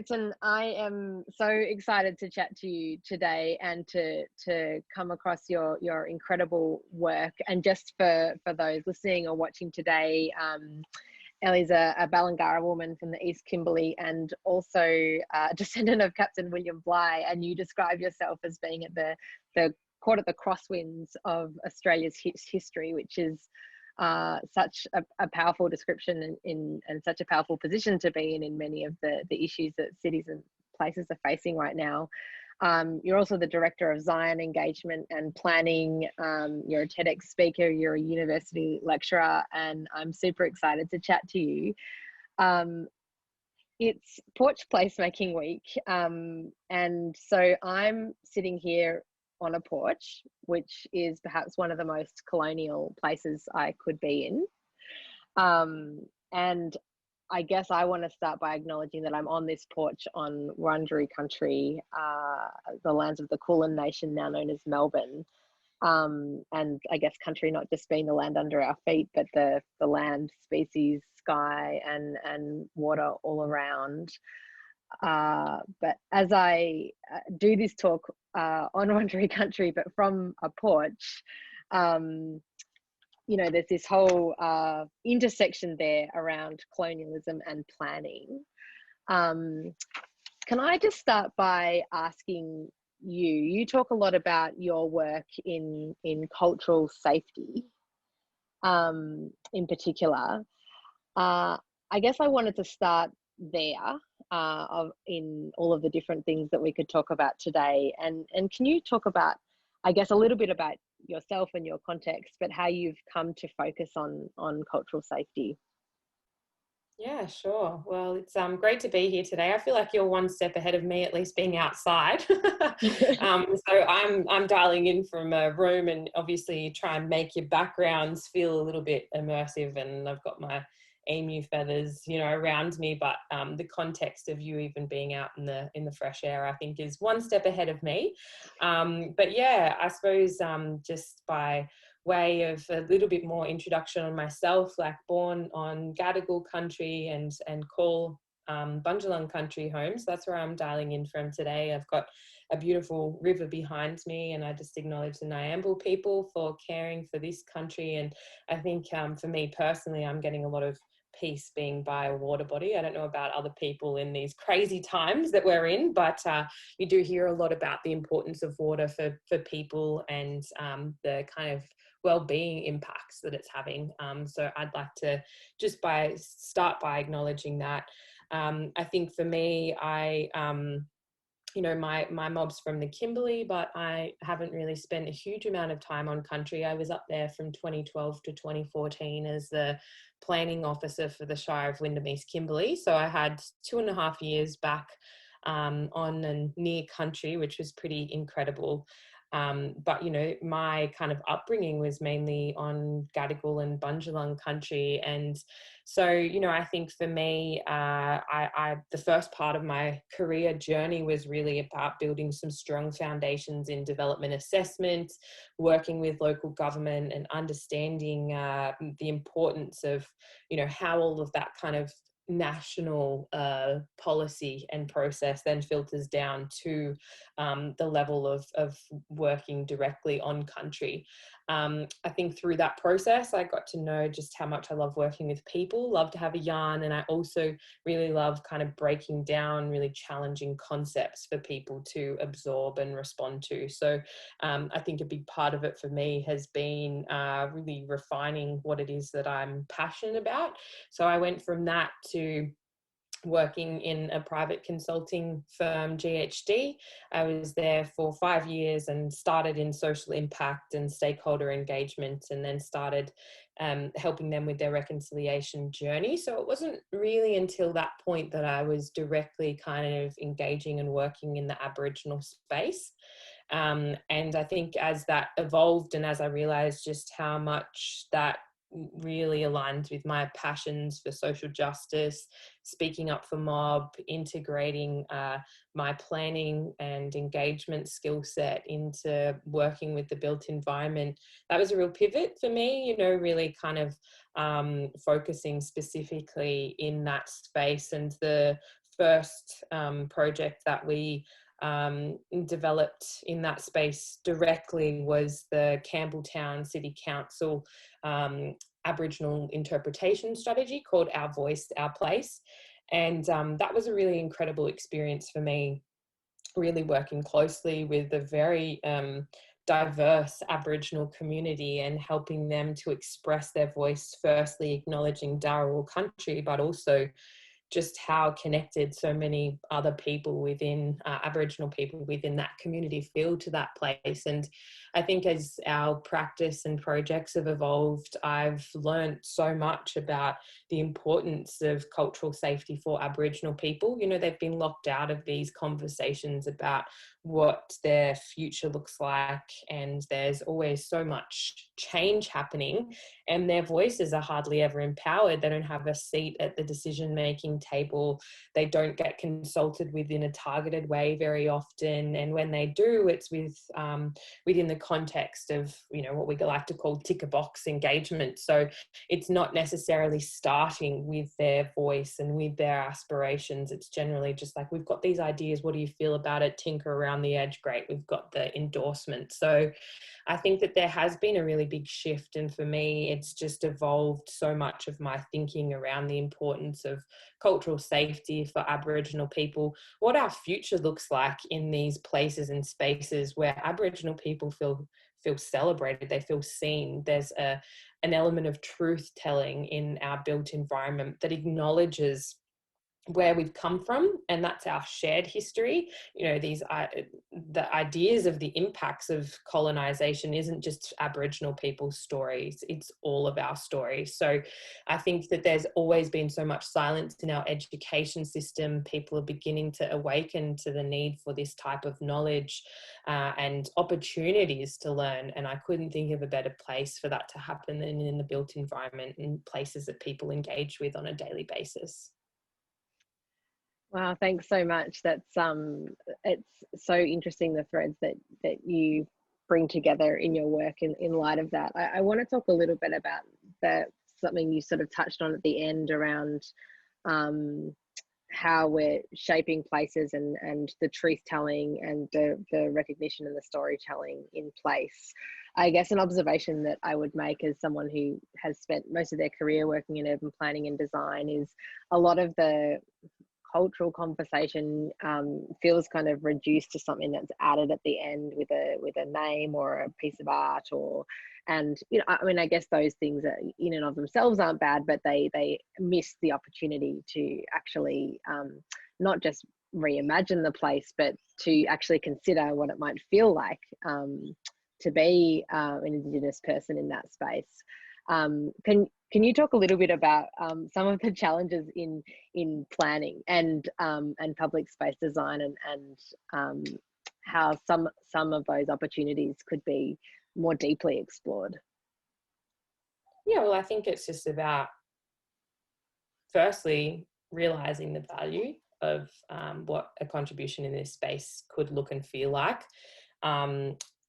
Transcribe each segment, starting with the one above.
Davidson, I am so excited to chat to you today and to come across your incredible work. And just for those listening or watching today, Elle is a Balangara woman from the East Kimberley and also a descendant of Captain William Bligh. And you describe yourself as being at the caught at the crosswinds of Australia's history, which is such a powerful description and such a powerful position to be in many of the issues that cities and places are facing right now. You're also the director of Zion engagement and planning. You're a TEDx speaker, you're a university lecturer, and I'm super excited to chat to you. It's Porch Placemaking Week, and so I'm sitting here on a porch, which is perhaps one of the most colonial places I could be in. And I guess I want to start by acknowledging that I'm on this porch on Wurundjeri country, the lands of the Kulin Nation, now known as Melbourne. And I guess country not just being the land under our feet, but the land, species, sky, and water all around. But as I do this talk on Wurundjeri country, but from a porch, you know, there's this whole intersection there around colonialism and planning. Can I just start by asking you talk a lot about your work in cultural safety, in particular. I guess I wanted to start there in all of the different things that we could talk about today. And can you talk about, I guess, a little bit about yourself and your context, but how you've come to focus on cultural safety? Yeah, sure. Well, it's great to be here today. I feel like you're one step ahead of me, at least being outside. So I'm dialing in from a room, and obviously try and make your backgrounds feel a little bit immersive. And I've got my emu feathers, you know, around me. But the context of you even being out in the fresh air, I think, is one step ahead of me. But yeah, I suppose just by way of a little bit more introduction on myself, like born on Gadigal country and call Bundjalung country home. So that's where I'm dialing in from today. I've got a beautiful river behind me, and I just acknowledge the Nyambul people for caring for this country. And I think for me personally, I'm getting a lot of peace being by a water body. I don't know about other people in these crazy times that we're in, but you do hear a lot about the importance of water for people and the kind of well-being impacts that it's having. So I'd like to just start by acknowledging that. I think for me, you know, my mob's from the Kimberley, but I haven't really spent a huge amount of time on country. I was up there from 2012 to 2014 as the planning officer for the Shire of Wyndham East Kimberley. So I had 2.5 years back on and near country, which was pretty incredible. But, you know, my kind of upbringing was mainly on Gadigal and Bundjalung country. And so, you know, I think for me, the first part of my career journey was really about building some strong foundations in development assessment, working with local government and understanding the importance of, you know, how all of that kind of national policy and process then filters down to the level of working directly on country. I think through that process, I got to know just how much I love working with people, love to have a yarn, and I also really love kind of breaking down really challenging concepts for people to absorb and respond to. So I think a big part of it for me has been really refining what it is that I'm passionate about. So I went from that to working in a private consulting firm, GHD. I was there for 5 years and started in social impact and stakeholder engagement, and then started helping them with their reconciliation journey. So it wasn't really until that point that I was directly kind of engaging and working in the Aboriginal space. And I think as that evolved and as I realized just how much that really aligned with my passions for social justice, speaking up for mob, integrating my planning and engagement skill set into working with the built environment. That was a real pivot for me, you know, really kind of focusing specifically in that space. And the first project that we developed in that space directly was the Campbelltown City Council Aboriginal interpretation strategy called Our Voice, Our Place. And that was a really incredible experience for me, really working closely with a very diverse Aboriginal community and helping them to express their voice, firstly acknowledging Dharawal country, but also just how connected so many other people within Aboriginal people within that community feel to that place. And I think as our practice and projects have evolved, I've learned so much about the importance of cultural safety for Aboriginal people. You know, they've been locked out of these conversations about what their future looks like, and there's always so much change happening, and their voices are hardly ever empowered. They don't have a seat at the decision making table. They don't get consulted with in a targeted way very often, and when they do, it's with within the context of, you know, what we like to call ticker box engagement. So it's not necessarily starting with their voice and with their aspirations. It's generally just like, we've got these ideas, what do you feel about it? Tinker around the edge, great, we've got the endorsement. So I think that there has been a really big shift, and for me it's just evolved so much of my thinking around the importance of cultural safety for Aboriginal people, what our future looks like in these places and spaces where Aboriginal people feel celebrated, they feel seen. There's an element of truth telling in our built environment that acknowledges where we've come from, and that's our shared history. You know, these the ideas of the impacts of colonization isn't just Aboriginal people's stories, it's all of our stories. So I think that there's always been so much silence in our education system. People are beginning to awaken to the need for this type of knowledge and opportunities to learn, and I couldn't think of a better place for that to happen than in the built environment and places that people engage with on a daily basis. Wow, thanks so much. That's it's so interesting, the threads that you bring together in your work in light of that. I want to talk a little bit about something you sort of touched on at the end around how we're shaping places and the truth telling and the recognition and the storytelling in place. I guess an observation that I would make as someone who has spent most of their career working in urban planning and design is a lot of the cultural conversation feels kind of reduced to something that's added at the end with a name or a piece of art, and you know, I mean, I guess those things are, in and of themselves, aren't bad, but they miss the opportunity to actually not just reimagine the place, but to actually consider what it might feel like to be an Indigenous person in that space. Can you talk a little bit about some of the challenges in planning and public space design, and how some of those opportunities could be more deeply explored? Yeah, well, I think it's just about, firstly, realizing the value of what a contribution in this space could look and feel like.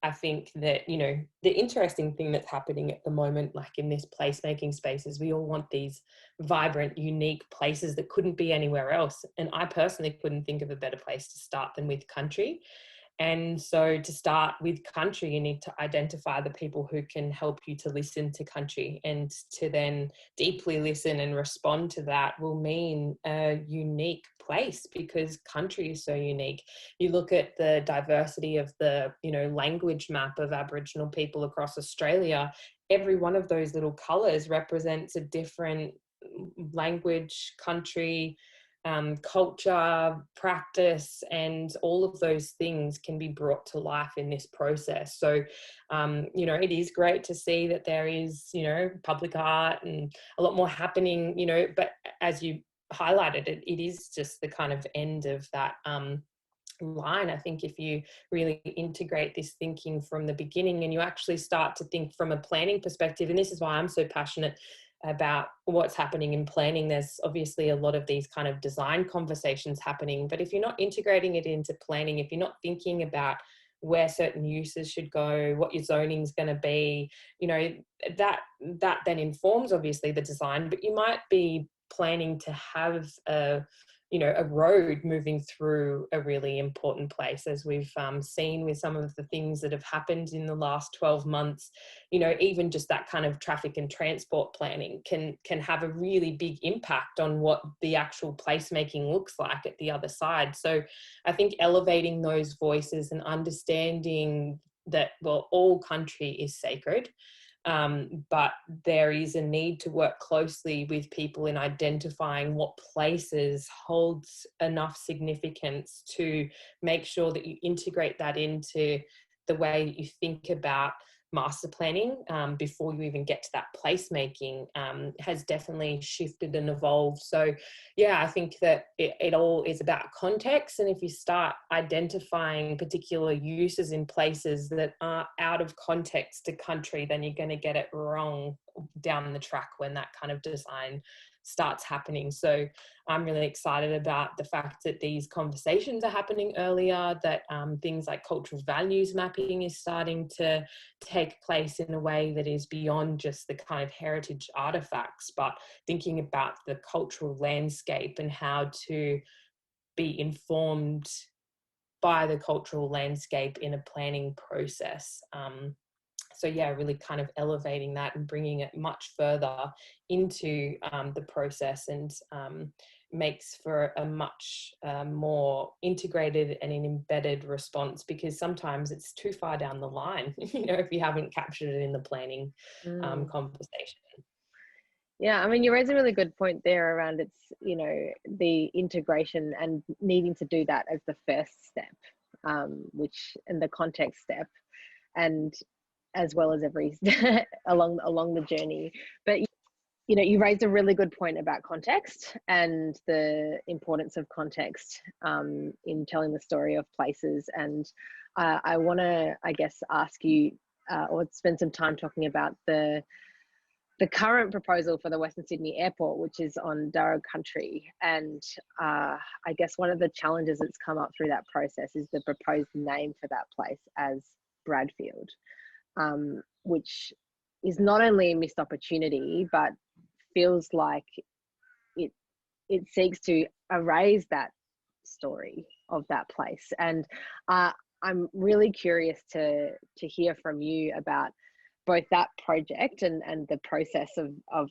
I think that, you know, the interesting thing that's happening at the moment, like in this placemaking space, is we all want these vibrant, unique places that couldn't be anywhere else. And I personally couldn't think of a better place to start than with country. And so to start with country, you need to identify the people who can help you to listen to country, and to then deeply listen and respond to that will mean a unique place, because country is so unique. You look at the diversity of the, you know, language map of Aboriginal people across Australia, every one of those little colours represents a different language, country, culture, practice, and all of those things can be brought to life in this process. So, you know, it is great to see that there is, you know, public art and a lot more happening, you know, but as you highlighted, it is just the kind of end of that line. I think if you really integrate this thinking from the beginning, and you actually start to think from a planning perspective, and this is why I'm so passionate about what's happening in planning. There's obviously a lot of these kind of design conversations happening, but if you're not integrating it into planning, if you're not thinking about where certain uses should go, what your zoning is going to be, you know, that then informs obviously the design. But you might be planning to have a a road moving through a really important place, as we've seen with some of the things that have happened in the last 12 months. Even just that kind of traffic and transport planning can have a really big impact on what the actual placemaking looks like at the other side. So I think elevating those voices and understanding that, well, all country is sacred, but there is a need to work closely with people in identifying what places holds enough significance to make sure that you integrate that into the way that you think about master planning, before you even get to that placemaking, has definitely shifted and evolved. So yeah, I think that it all is about context. And if you start identifying particular uses in places that are out of context to country, then you're going to get it wrong down the track when that kind of design starts happening. So I'm really excited about the fact that these conversations are happening earlier, that things like cultural values mapping is starting to take place in a way that is beyond just the kind of heritage artifacts, but thinking about the cultural landscape and how to be informed by the cultural landscape in a planning process. So yeah, really kind of elevating that and bringing it much further into the process, and makes for a much more integrated and an embedded response, because sometimes it's too far down the line, if you haven't captured it in the planning conversation. Yeah, I mean, you raise a really good point there around the integration and needing to do that as the first step, which in the context step, and as well as every along the journey. But you raised a really good point about context and the importance of context in telling the story of places. And I want to, I guess, ask you or spend some time talking about the current proposal for the Western Sydney Airport, which is on Darug country. And I guess one of the challenges that's come up through that process is the proposed name for that place as Bradfield, which is not only a missed opportunity, but feels like it seeks to erase that story of that place. And I'm really curious to hear from you about both that project and the process of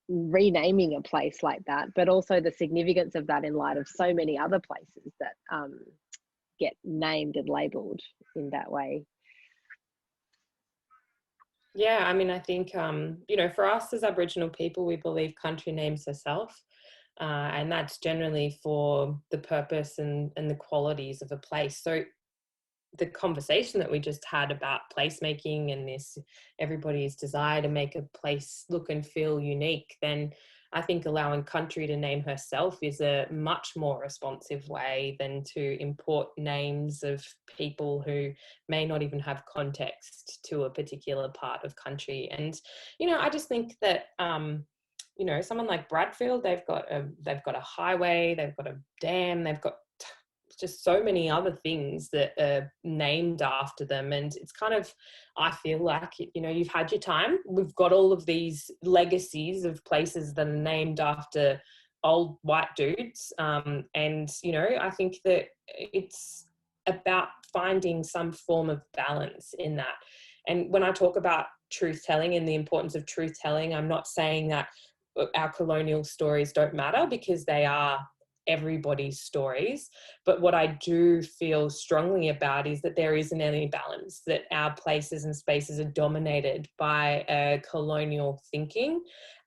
renaming a place like that, but also the significance of that in light of so many other places that get named and labelled in that way. Yeah, I mean, I think, for us as Aboriginal people, we believe country names herself. And that's generally for the purpose and the qualities of a place. So the conversation that we just had about placemaking and this everybody's desire to make a place look and feel unique, then I think allowing country to name herself is a much more responsive way than to import names of people who may not even have context to a particular part of country. And I just think that someone like Bradfield, they've got a highway, they've got a dam, they've got just so many other things that are named after them. And it's kind of, I feel like, you've had your time. We've got all of these legacies of places that are named after old white dudes. And, I think that it's about finding some form of balance in that. And when I talk about truth telling and the importance of truth telling, I'm not saying that our colonial stories don't matter, because they are everybody's stories. But what I do feel strongly about is that there isn't any balance, that our places and spaces are dominated by colonial thinking,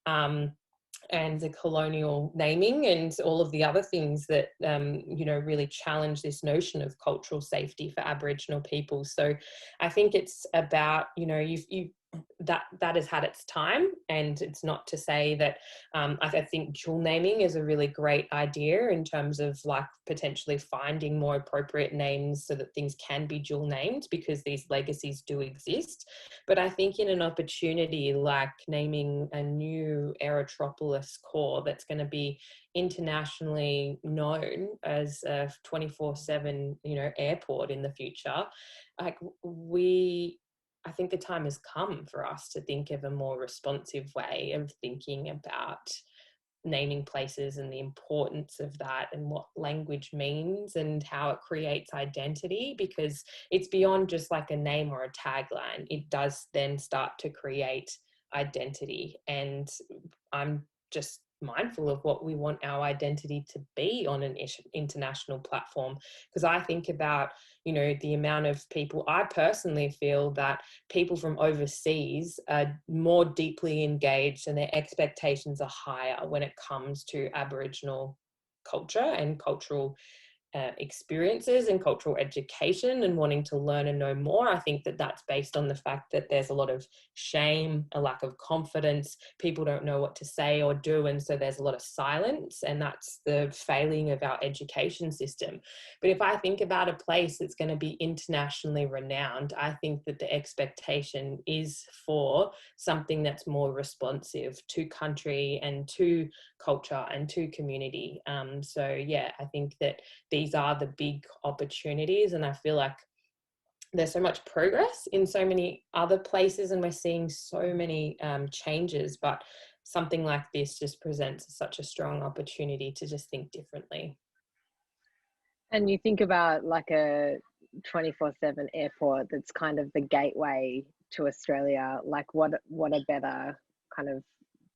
and the colonial naming and all of the other things that, really challenge this notion of cultural safety for Aboriginal people. So I think it's about, that has had its time, and it's not to say that I think dual naming is a really great idea in terms of like potentially finding more appropriate names so that things can be dual named, because these legacies do exist. But I think in an opportunity like naming a new aerotropolis core that's going to be internationally known as a 24/7 airport in the future, like I think the time has come for us to think of a more responsive way of thinking about naming places and the importance of that and what language means and how it creates identity, because it's beyond just like a name or a tagline. It does then start to create identity. And I'm just mindful of what we want our identity to be on an international platform, because I think about, you know, the amount of people, I personally feel that people from overseas are more deeply engaged and their expectations are higher when it comes to Aboriginal culture and cultural experiences and cultural education and wanting to learn and know more. I think that that's based on the fact that there's a lot of shame, a lack of confidence, people don't know what to say or do, and so there's a lot of silence, and that's the failing of our education system. But if I think about a place that's going to be internationally renowned, I think that the expectation is for something that's more responsive to country and to culture and to community. So yeah, I think that these are the big opportunities, and I feel like there's so much progress in so many other places and we're seeing so many changes, but something like this just presents such a strong opportunity to just think differently. And you think about like a 24/7 airport that's kind of the gateway to Australia, like what a better kind of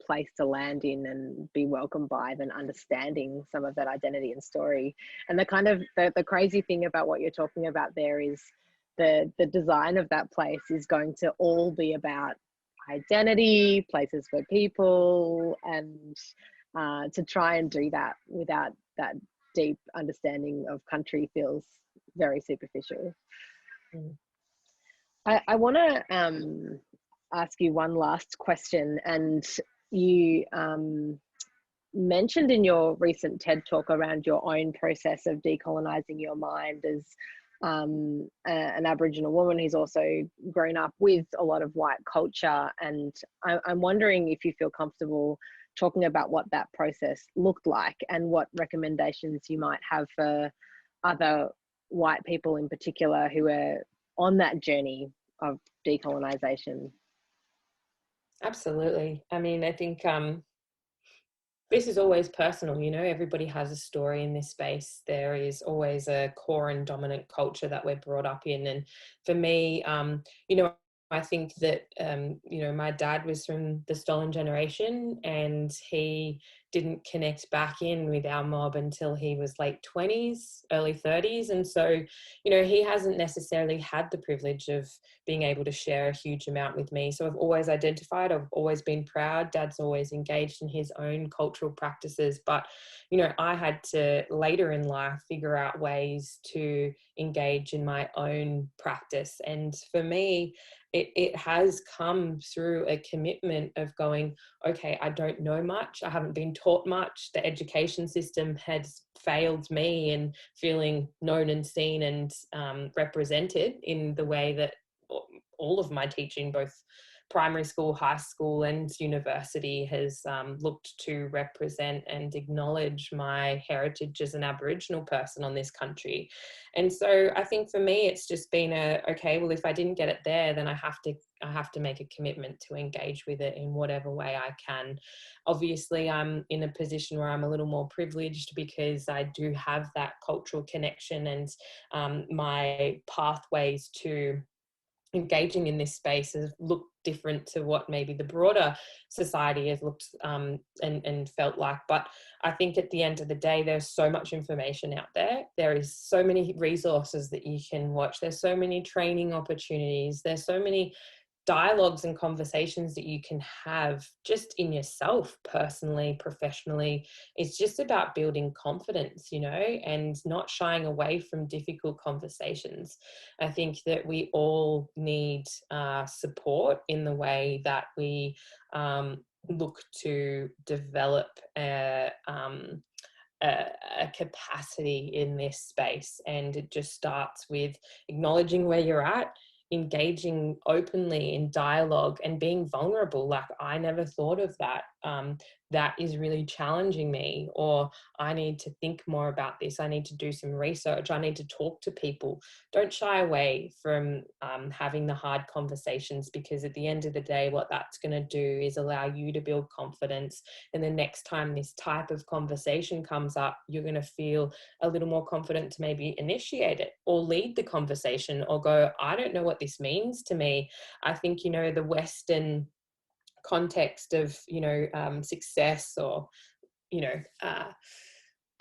place to land in and be welcomed by than understanding some of that identity and story. And the kind of the crazy thing about what you're talking about there is the design of that place is going to all be about identity, places for people, and to try and do that without that deep understanding of country feels very superficial. Mm. I want to ask you one last question, and you mentioned in your recent TED talk around your own process of decolonising your mind as an Aboriginal woman who's also grown up with a lot of white culture, and I'm wondering if you feel comfortable talking about what that process looked like and what recommendations you might have for other white people in particular who are on that journey of decolonisation. Absolutely. I mean, I think this is always personal, you know, everybody has a story in this space. There is always a core and dominant culture that we're brought up in. And for me, you know, I think that, you know, my dad was from the stolen generation and he didn't connect back in with our mob until he was late 20s, early 30s. And so, you know, he hasn't necessarily had the privilege of being able to share a huge amount with me. So I've always identified, I've always been proud. Dad's always engaged in his own cultural practices. But, you know, I had to later in life figure out ways to engage in my own practice. And for me, it has come through a commitment of going, okay, I don't know much. I haven't been taught much. The education system has failed me in feeling known and seen and represented in the way that all of my teaching, both primary school, high school and university, has looked to represent and acknowledge my heritage as an Aboriginal person on this country. And so I think for me, it's just been okay, well, if I didn't get it there, then I have to make a commitment to engage with it in whatever way I can. Obviously, I'm in a position where I'm a little more privileged because I do have that cultural connection, and my pathways to engaging in this space has looked different to what maybe the broader society has looked and felt like. But I think at the end of the day, there's so much information out there. There is so many resources that you can watch. There's so many training opportunities. There's so many dialogues and conversations that you can have just in yourself, personally, professionally. It's just about building confidence, you know, and not shying away from difficult conversations. I think that we all need support in the way that we look to develop a capacity in this space. And it just starts with acknowledging where you're at, engaging openly in dialogue and being vulnerable. Like, I never thought of that that is really challenging me, or I need to think more about this, I need to do some research, I need to talk to people. Don't shy away from having the hard conversations, because at the end of the day, what that's going to do is allow you to build confidence. And the next time this type of conversation comes up, you're going to feel a little more confident to maybe initiate it or lead the conversation, or go, I don't know what this means to me. I think, the Western context of success, or you know uh,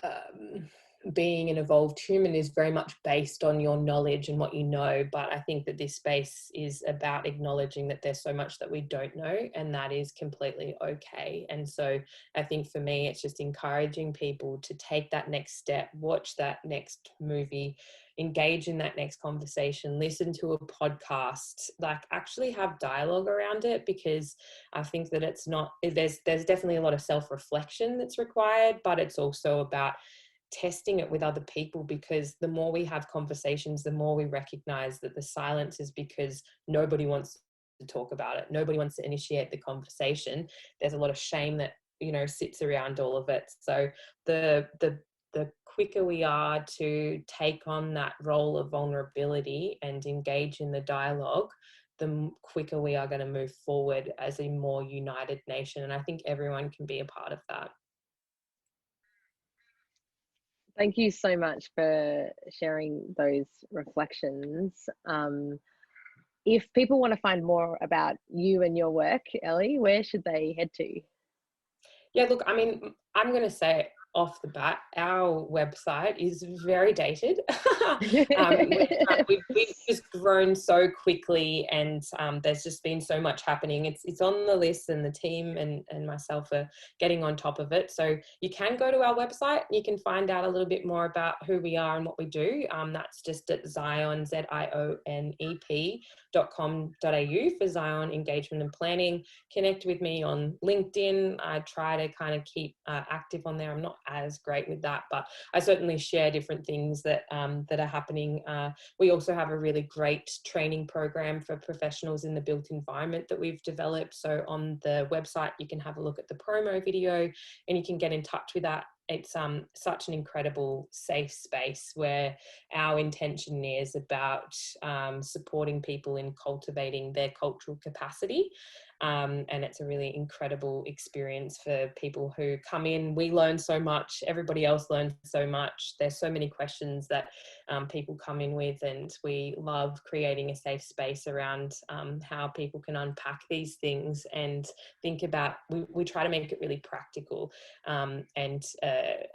um, being an evolved human is very much based on your knowledge and what you know. But I think that this space is about acknowledging that there's so much that we don't know, and that is completely okay. And so I think for me, it's just encouraging people to take that next step, watch that next movie, engage in that next conversation, listen to a podcast, like actually have dialogue around it. Because I think that it's not, there's definitely a lot of self-reflection that's required, but it's also about testing it with other people, because the more we have conversations, the more we recognize that the silence is because nobody wants to talk about it. Nobody wants to initiate the conversation. There's a lot of shame that, sits around all of it. So the quicker we are to take on that role of vulnerability and engage in the dialogue, the quicker we are going to move forward as a more united nation. And I think everyone can be a part of that. Thank you so much for sharing those reflections. If people want to find more about you and your work, Ellie, where should they head to? Yeah, look, I mean, I'm going to say off the bat, our website is very dated. We've just grown so quickly, and there's just been so much happening. It's on the list, and the team and myself are getting on top of it. So you can go to our website. You can find out a little bit more about who we are and what we do. That's just at Zion, ZIONEP.com.au for Zion Engagement and Planning. Connect with me on LinkedIn. I try to kind of keep active on there. I'm not as great with that, but I certainly share different things that that are happening. We also have a really great training program for professionals in the built environment that we've developed. So on the website, you can have a look at the promo video, and you can get in touch with that. It's such an incredible safe space where our intention is about supporting people in cultivating their cultural capacity. And it's a really incredible experience for people who come in. We learn so much, everybody else learns so much. There's so many questions that people come in with, and we love creating a safe space around how people can unpack these things and think about, we try to make it really practical, and a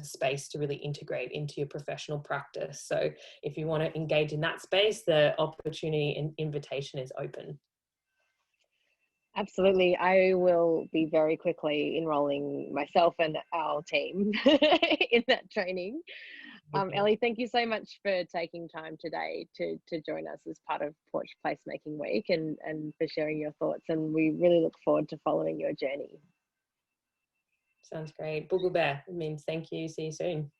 space to really integrate into your professional practice. So if you want to engage in that space, the opportunity and invitation is open. Absolutely. I will be very quickly enrolling myself and our team in that training. Ellie, thank you so much for taking time today to join us as part of Porch Placemaking Week, and for sharing your thoughts. And we really look forward to following your journey. Sounds great. Boogle Bear. It means thank you. See you soon.